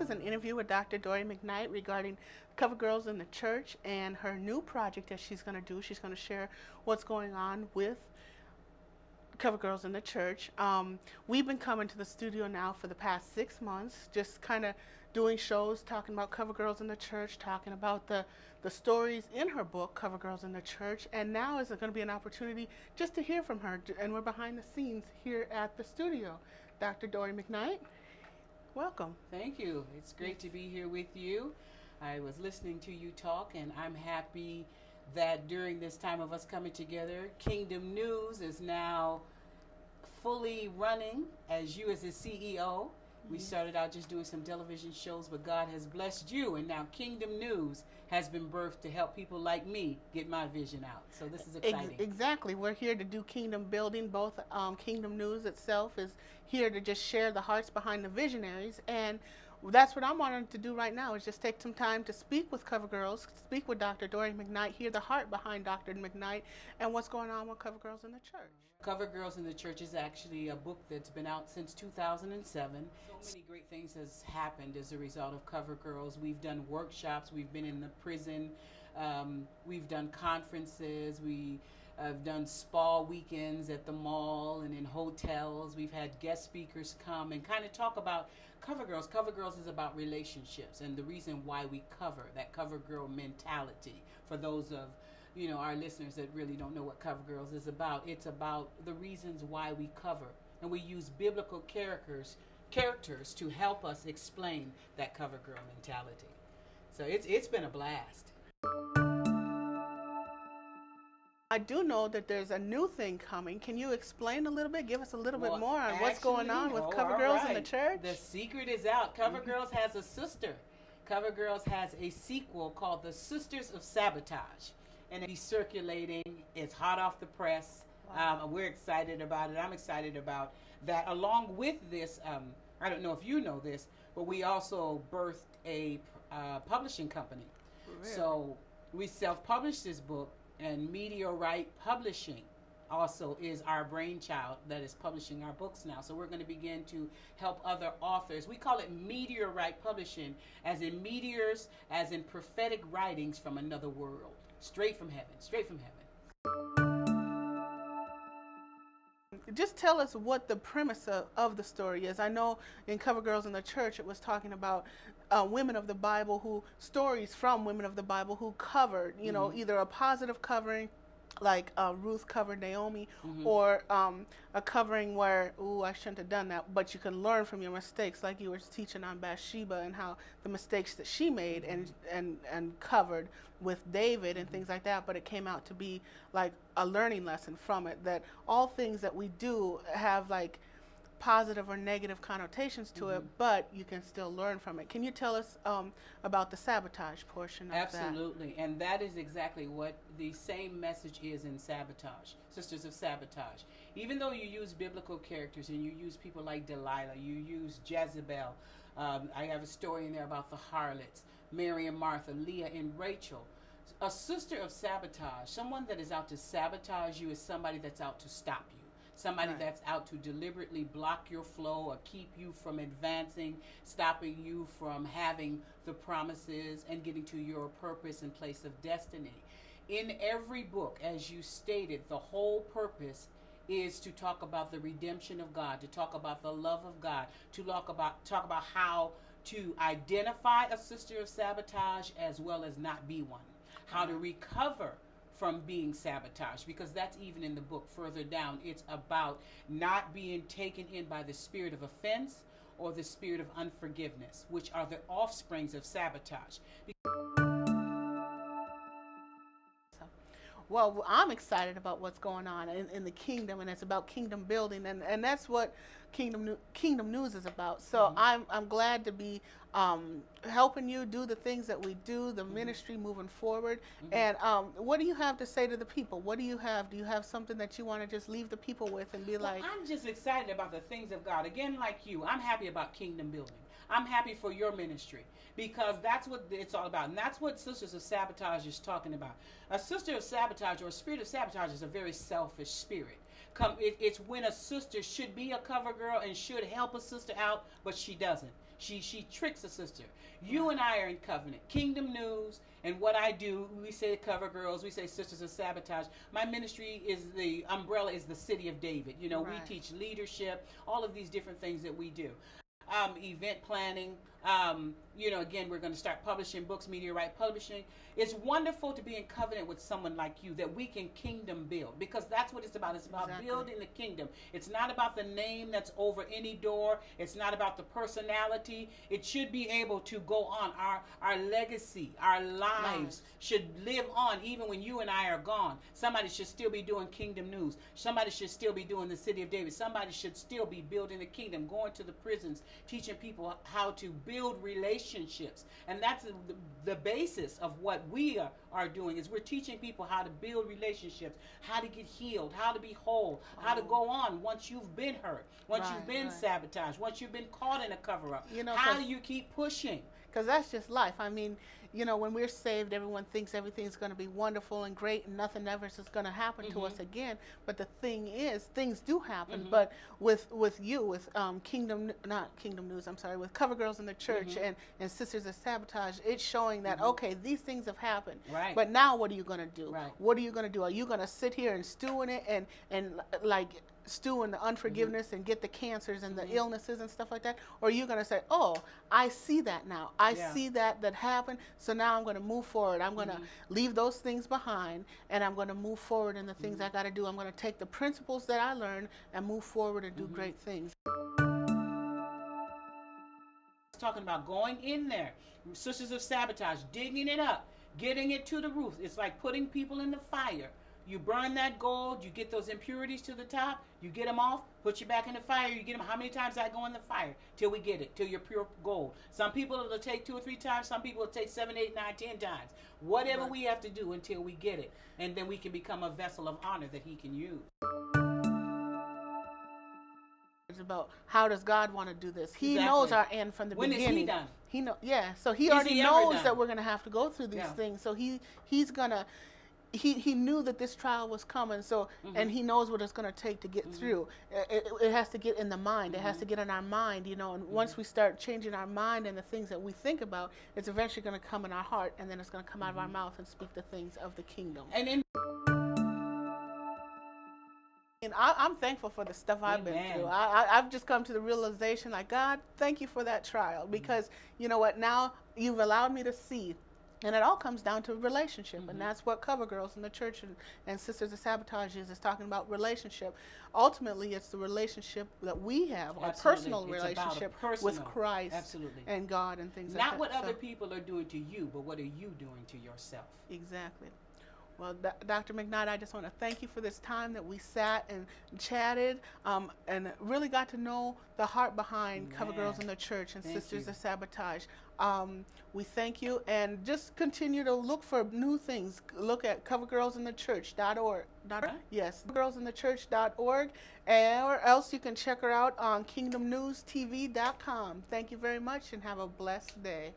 This is an interview with Dr. Dorie McKnight regarding Cover Girls in the Church and her new project that she's going to do. She's going to share what's going on with Cover Girls in the Church. We've been coming to the studio now for the past 6 months, just kind of doing shows, talking about Cover Girls in the Church, talking about the stories in her book, Cover Girls in the Church, and now is going to be an opportunity just to hear from her, and we're behind the scenes here at the studio. Dr. Dorie McKnight, welcome. Thank you. It's great to be here with you. I was listening to you talk, and I'm happy that during this time of us coming together, Kingdom News is now fully running as you as the CEO. We started out just doing some television shows, but God has blessed you, and now Kingdom News has been birthed to help people like me get my vision out. So this is exciting. Exactly. We're here to do kingdom building. Both Kingdom News itself is here to just share the hearts behind the visionaries, and that's what I'm wanting to do right now, is just take some time to speak with Cover Girls, speak with Dr. Dorie McKnight, hear the heart behind Dr. McKnight, and what's going on with Cover Girls in the Church. Cover Girls in the Church is actually a book that's been out since 2007. So many great things has happened as a result of Cover Girls. We've done workshops, we've been in the prison, we've done conferences, we have done spa weekends at the mall and in hotels. We've had guest speakers come and kind of talk about Cover Girls. Cover Girls is about relationships, and the reason why we cover that Cover Girl mentality for those of our listeners that really don't know what Cover Girls is about. It's about the reasons why we cover, and we use biblical characters to help us explain that Cover Girl mentality. So it's been a blast. I do know that there's a new thing coming. Can you explain a little bit? Give us a little bit more on what's going on with Cover Girls in the Church? The secret is out. Cover Girls has a sister. Cover Girls has a sequel called The Sisters of Sabotage. And it's circulating. It's hot off the press. Wow. We're excited about it. I'm excited about that. Along with this, I don't know if you know this, but we also birthed a publishing company. Really? So we self-published this book, and Meteorite Publishing also is our brainchild that is publishing our books now. So we're going to begin to help other authors. We call it Meteorite Publishing, as in meteors, as in prophetic writings from another world. Straight from heaven, straight from heaven. Just tell us what the premise of the story is. I know in Cover Girls in the Church it was talking about women of the Bible stories from women of the Bible who covered, either a positive covering, like Ruth covered Naomi, or a covering where, I shouldn't have done that, but you can learn from your mistakes, like you were teaching on Bathsheba and how the mistakes that she made and covered with David and things like that, but it came out to be like a learning lesson from it, that all things that we do have like positive or negative connotations to it, but you can still learn from it. Can you tell us about the sabotage portion of that? Absolutely, and that is exactly what the same message is in Sabotage, Sisters of Sabotage. Even though you use biblical characters and you use people like Delilah, you use Jezebel, I have a story in there about the harlots, Mary and Martha, Leah and Rachel. A sister of sabotage, someone that is out to sabotage you, is somebody that's out to stop you. Somebody that's out to deliberately block your flow or keep you from advancing, stopping you from having the promises and getting to your purpose and place of destiny. In every book, as you stated, the whole purpose is to talk about the redemption of God, to talk about the love of God, to talk about how to identify a sister of sabotage as well as not be one, how to recover from being sabotaged, because that's even in the book further down. It's about not being taken in by the spirit of offense or the spirit of unforgiveness, which are the offsprings of sabotage. Well, I'm excited about what's going on in the kingdom, and it's about kingdom building, and that's what Kingdom News is about. So I'm glad to be helping you do the things that we do, the ministry moving forward. And what do you have to say to the people? What do you have? Do you have something that you want to just leave the people with and be like? I'm just excited about the things of God. Again, like you, I'm happy about kingdom building. I'm happy for your ministry, because that's what it's all about. And that's what Sisters of Sabotage is talking about. A sister of sabotage, or a spirit of sabotage, is a very selfish spirit. It's when a sister should be a cover girl and should help a sister out, but she doesn't. She tricks a sister. You and I are in covenant. Kingdom News and what I do, we say Cover Girls, we say Sisters of Sabotage. My ministry is the umbrella is the City of David. You know, we teach leadership, all of these different things that we do. Event planning. You know, again, we're going to start publishing books, media right publishing. It's wonderful to be in covenant with someone like you that we can kingdom build, because that's what it's about. It's about building the kingdom. It's not about the name that's over any door. It's not about the personality. It should be able to go on. Our legacy, our lives should live on even when you and I are gone. Somebody should still be doing Kingdom News. Somebody should still be doing the City of David. Somebody should still be building the kingdom, going to the prisons, teaching people how to build relationships. And that's the basis of what we are doing, is we're teaching people how to build relationships, how to get healed, how to be whole, how to go on once you've been hurt, once you've been sabotaged, once you've been caught in a cover-up. You know, how do you keep pushing? Because that's just life. I mean, you know, when we're saved, everyone thinks everything's going to be wonderful and great and nothing ever is going to happen to us again. But the thing is, things do happen. But with you, with not Kingdom News, I'm sorry, with Cover Girls in the Church and Sisters of Sabotage, it's showing that, okay, these things have happened. But now what are you going to do? What are you going to do? Are you going to sit here and stew in it and like stew in the unforgiveness and get the cancers and the illnesses and stuff like that? Or are you going to say, oh, I see that now. I see that happened, so now I'm going to move forward. I'm going to leave those things behind, and I'm going to move forward in the things I got to do. I'm going to take the principles that I learned and move forward and do great things. Talking about going in there, Sisters of Sabotage, digging it up, getting it to the roof. It's like putting people in the fire. You burn that gold, you get those impurities to the top, you get them off, put you back in the fire, you get them. How many times I go in the fire till we get it, till you're pure gold? Some people it'll take 2 or 3 times, some people it'll take 7, 8, 9, 10 times. Whatever we have to do until we get it, and then we can become a vessel of honor that he can use. It's about how does God want to do this. He knows our end from the beginning. When is he done? He know, so he already knows that we're going to have to go through these things. So he's going to. He knew that this trial was coming, so and he knows what it's going to take to get through. It has to get in the mind. It has to get in our mind, you know. And once we start changing our mind and the things that we think about, it's eventually going to come in our heart, and then it's going to come out of our mouth and speak the things of the kingdom. And I'm thankful for the stuff I've been through. I've just come to the realization, like, God, thank you for that trial, because you know what? Now you've allowed me to see. And it all comes down to relationship, and that's what Cover Girls in the Church and Sisters of Sabotage is talking about, relationship. Ultimately, it's the relationship that we have, our personal relationship with Christ and God and things like that. Not what other people are doing to you, but what are you doing to yourself? Exactly. Well, Dr. McKnight, I just want to thank you for this time that we sat and chatted and really got to know the heart behind Cover Girls in the Church and Sisters of Sabotage. We thank you, and just continue to look for new things. Look at covergirlsinthechurch.org. Yes, covergirlsinthechurch.org, or else you can check her out on kingdomnewstv.com. Thank you very much, and have a blessed day.